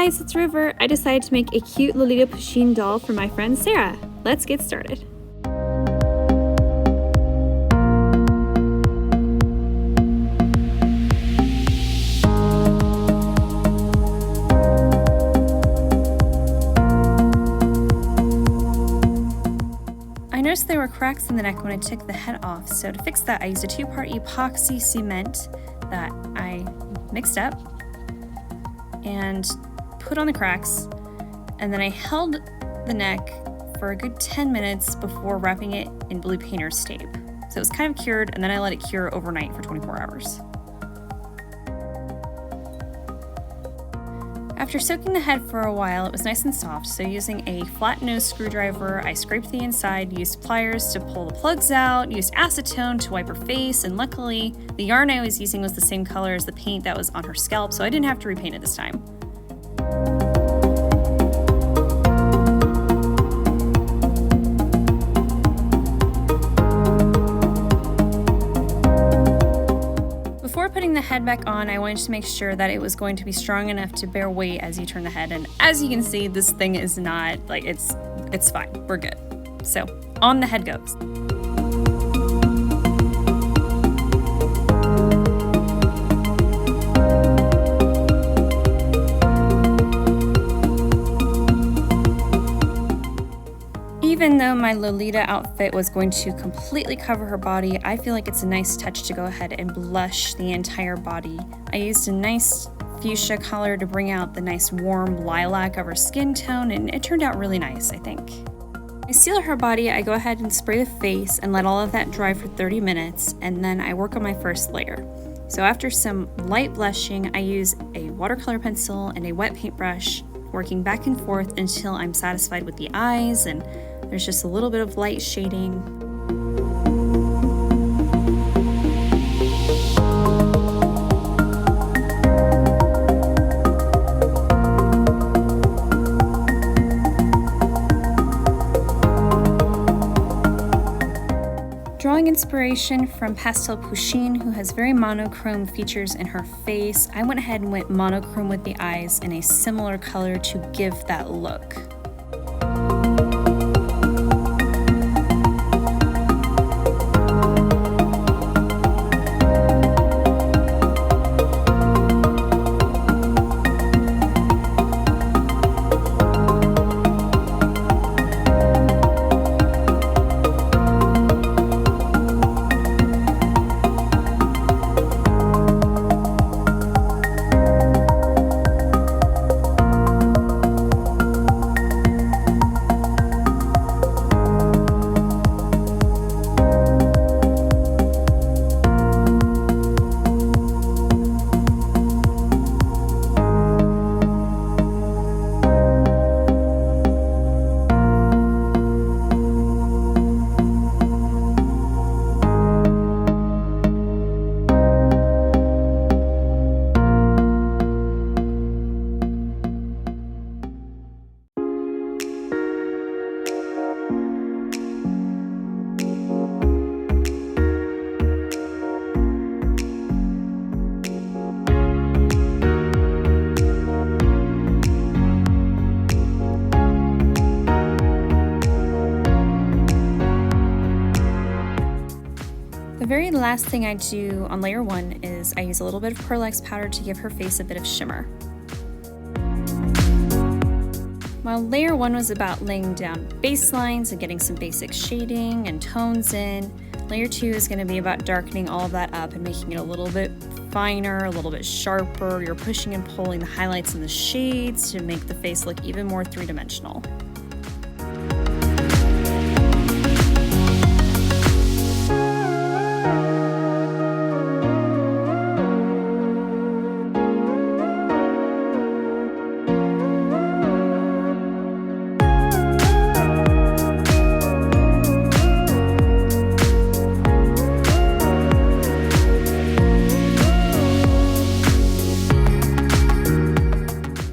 guys, it's River. I decided to make a cute Lolita Pusheen doll for my friend Sarah. Let's get started. I noticed there were cracks in the neck when I took the head off, so to fix that I used a 2-part epoxy cement that I mixed up and put on the cracks, and then I held the neck for a good 10 minutes before wrapping it in blue painter's tape. So it was kind of cured, and then I let it cure overnight for 24 hours. After soaking the head for a while, it was nice and soft, so using a flat nose screwdriver, I scraped the inside, used pliers to pull the plugs out, used acetone to wipe her face, and luckily, the yarn I was using was the same color as the paint that was on her scalp, so I didn't have to repaint it this time. Before putting the head back on, I wanted to make sure that it was going to be strong enough to bear weight as you turn the head, and as you can see, this thing is not, like, it's fine, we're good. So, on the head goes. Even though my Lolita outfit was going to completely cover her body, I feel like it's a nice touch to go ahead and blush the entire body. I used a nice fuchsia color to bring out the nice warm lilac of her skin tone, and it turned out really nice, I think. To seal her body, I go ahead and spray the face and let all of that dry for 30 minutes, and then I work on my first layer. So after some light blushing, I use a watercolor pencil and a wet paintbrush, working back and forth until I'm satisfied with the eyes and there's just a little bit of light shading. Drawing inspiration from Pastel Pusheen, who has very monochrome features in her face, I went ahead and went monochrome with the eyes in a similar color to give that look. The very last thing I do on layer 1 is I use a little bit of Pearl X powder to give her face a bit of shimmer. While layer 1 was about laying down baselines and getting some basic shading and tones in, layer 2 is going to be about darkening all of that up and making it a little bit finer, a little bit sharper. You're pushing and pulling the highlights and the shades to make the face look even more three-dimensional.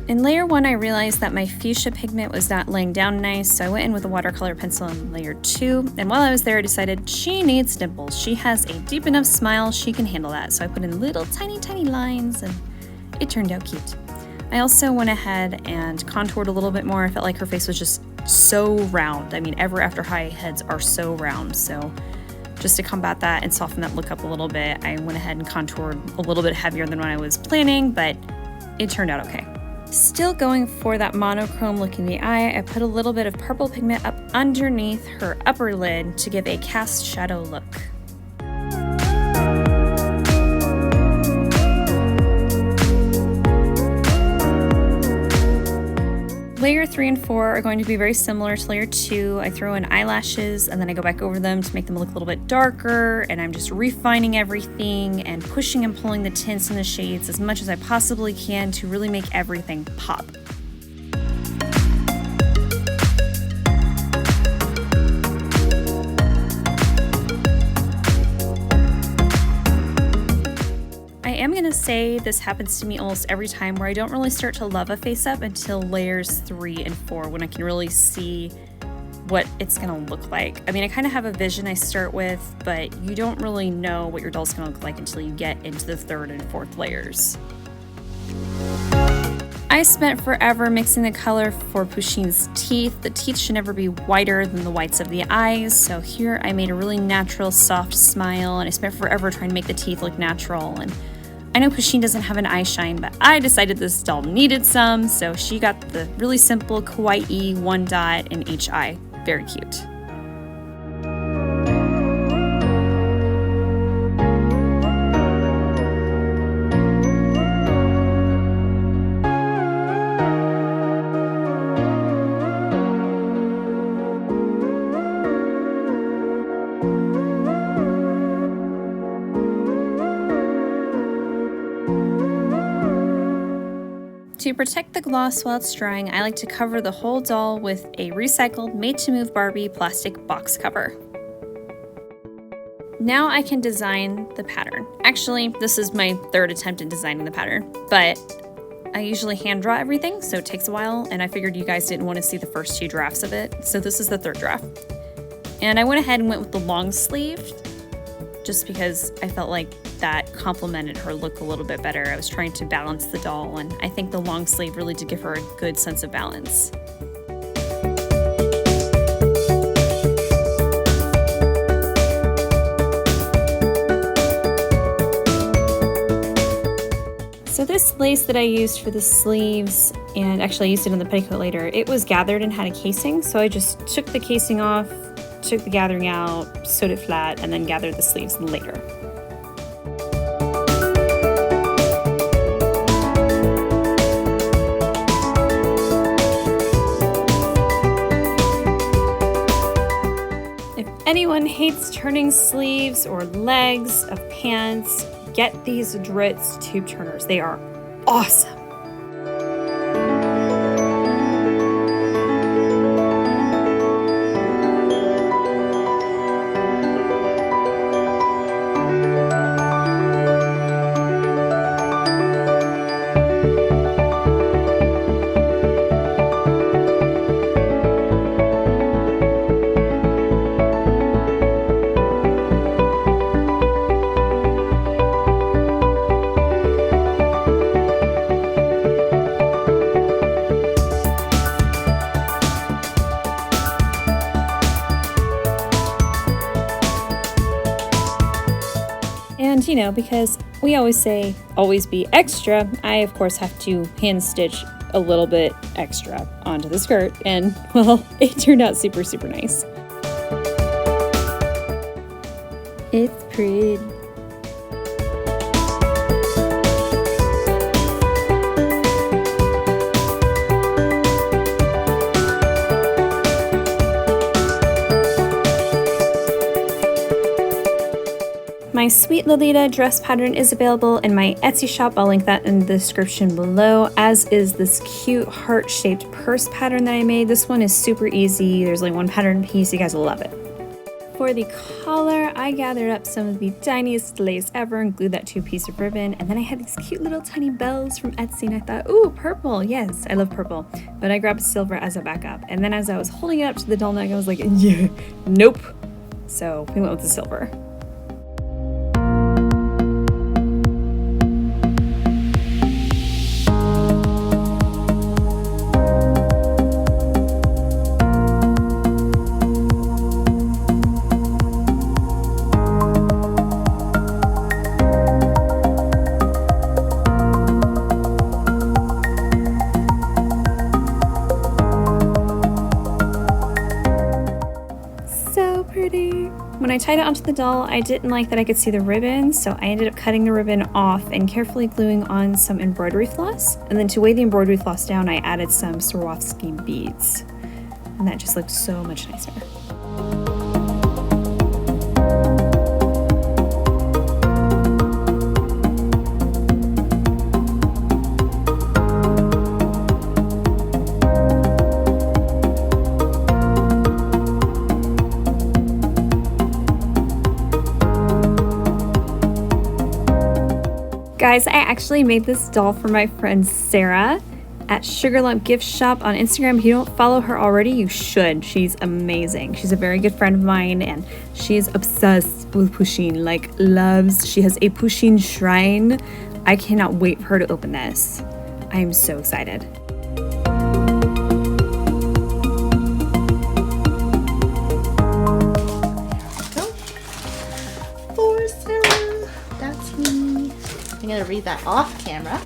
In layer 1, I realized that my fuchsia pigment was not laying down nice, so I went in with a watercolor pencil in layer 2, and while I was there I decided she needs dimples. She has a deep enough smile, she can handle that, so I put in little tiny lines and it turned out cute. I also went ahead and contoured a little bit more. I felt like her face was just so round. I mean, ever after high heads are so round. So just to combat that and soften that look up a little bit, I went ahead and contoured a little bit heavier than what I was planning, but it turned out okay. Still going for that monochrome look in the eye, I put a little bit of purple pigment up underneath her upper lid to give a cast shadow look. Layer 3 and 4 are going to be very similar to layer 2. I throw in eyelashes and then I go back over them to make them look a little bit darker, and I'm just refining everything and pushing and pulling the tints and the shades as much as I possibly can to really make everything pop. I am gonna say this happens to me almost every time, where I don't really start to love a face up until layers 3 and 4, when I can really see what it's gonna look like. I mean, I kind of have a vision I start with, but you don't really know what your doll's gonna look like until you get into the 3rd and 4th layers. I spent forever mixing the color for Pusheen's teeth. The teeth should never be whiter than the whites of the eyes, so here I made a really natural, soft smile, and I spent forever trying to make the teeth look natural. And I know Pusheen doesn't have an eye shine, but I decided this doll needed some, so she got the really simple kawaii 1 dot in each eye. Very cute. To protect the gloss while it's drying, I like to cover the whole doll with a recycled Made-to-Move Barbie plastic box cover. Now I can design the pattern. Actually, this is my 3rd attempt at designing the pattern, but I usually hand draw everything, so it takes a while, and I figured you guys didn't want to see the first 2 drafts of it, so this is the 3rd draft. And I went ahead and went with the long sleeve, just because I felt like that complemented her look a little bit better. I was trying to balance the doll, and I think the long sleeve really did give her a good sense of balance. So this lace that I used for the sleeves, and actually I used it in the petticoat later, it was gathered and had a casing, so I just took the casing off, took the gathering out, sewed it flat, and then gathered the sleeves later. If anyone hates turning sleeves or legs of pants, get these Dritz tube turners. They are awesome. And you know, because we always say, always be extra, I of course have to hand stitch a little bit extra onto the skirt, and well, it turned out super, super nice. It's pretty. My Sweet Lolita dress pattern is available in my Etsy shop. I'll link that in the description below, as is this cute heart-shaped purse pattern that I made. This one is super easy. There's only 1 pattern piece. You guys will love it. For the collar, I gathered up some of the tiniest lace ever and glued that to a piece of ribbon. And then I had these cute little tiny bells from Etsy, and I thought, ooh, purple. Yes, I love purple. But I grabbed silver as a backup. And then as I was holding it up to the doll neck, I was like, yeah, nope. So we went with the silver. When I tied it onto the doll, I didn't like that I could see the ribbon, so I ended up cutting the ribbon off and carefully gluing on some embroidery floss. And then to weigh the embroidery floss down, I added some Swarovski beads. And that just looks so much nicer. Guys, I actually made this doll for my friend Sarah at Sugar Lump Gift Shop on Instagram. If you don't follow her already, you should. She's amazing. She's a very good friend of mine, and she's obsessed with Pusheen, like loves. She has a Pusheen shrine. I cannot wait for her to open this. I am so excited. For Sarah, that's me. I'm gonna read that off camera.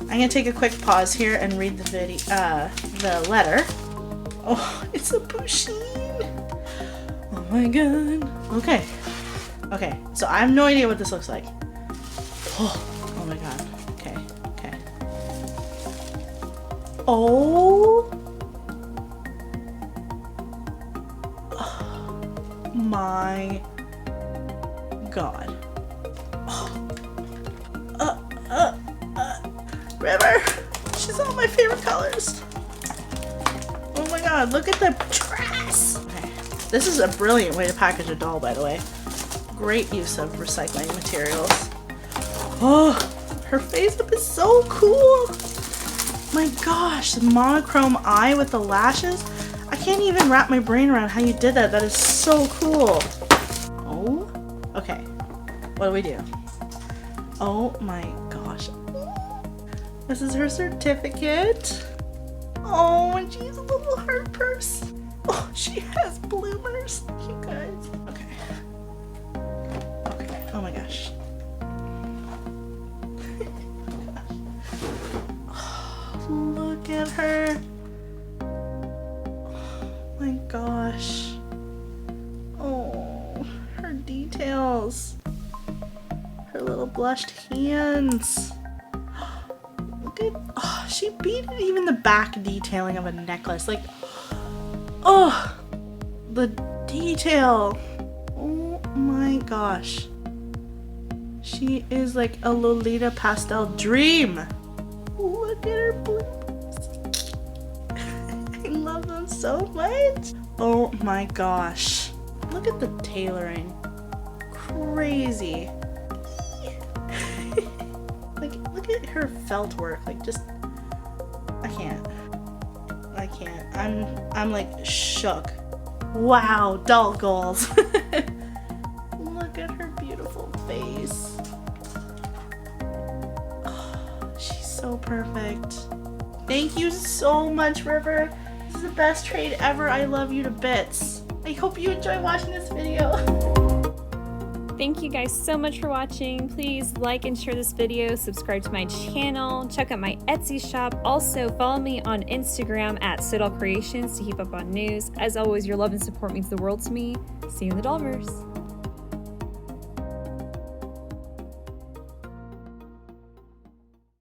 I'm gonna take a quick pause here and read the video, the letter. Oh, it's a Pusheen. Oh my god. Okay. Okay, so I have no idea what this looks like. Oh my god. Okay, okay. Oh my god. River! She's all my favorite colors. Oh my god, look at the dress! Okay. This is a brilliant way to package a doll, by the way. Great use of recycling materials. Oh, her face up is so cool! My gosh, the monochrome eye with the lashes. I can't even wrap my brain around how you did that. That is so cool. Oh, okay. What do we do? Oh my gosh. This is her certificate. Oh, and she has a little heart purse. Oh, she has bloomers, you guys. Okay. Okay, oh my gosh. Oh, look at her. Oh my gosh. Oh, her details. Her little blushed hands. Oh, she beaded even the back detailing of a necklace. Like, oh, the detail. Oh my gosh. She is like a Lolita pastel dream. Look at her bloomers. I love them so much. Oh my gosh. Look at the tailoring. Crazy. Look at her felt work, like just, I can't. I'm like shook. Wow, doll goals. Look at her beautiful face. Oh, she's so perfect. Thank you so much, River. This is the best trade ever. I love you to bits. I hope you enjoy watching this video. Thank you guys so much for watching. Please like and share this video, subscribe to my channel, check out my Etsy shop. Also follow me on Instagram at SoDoll Creations to keep up on news. As always, your love and support means the world to me. See you in the Dollverse.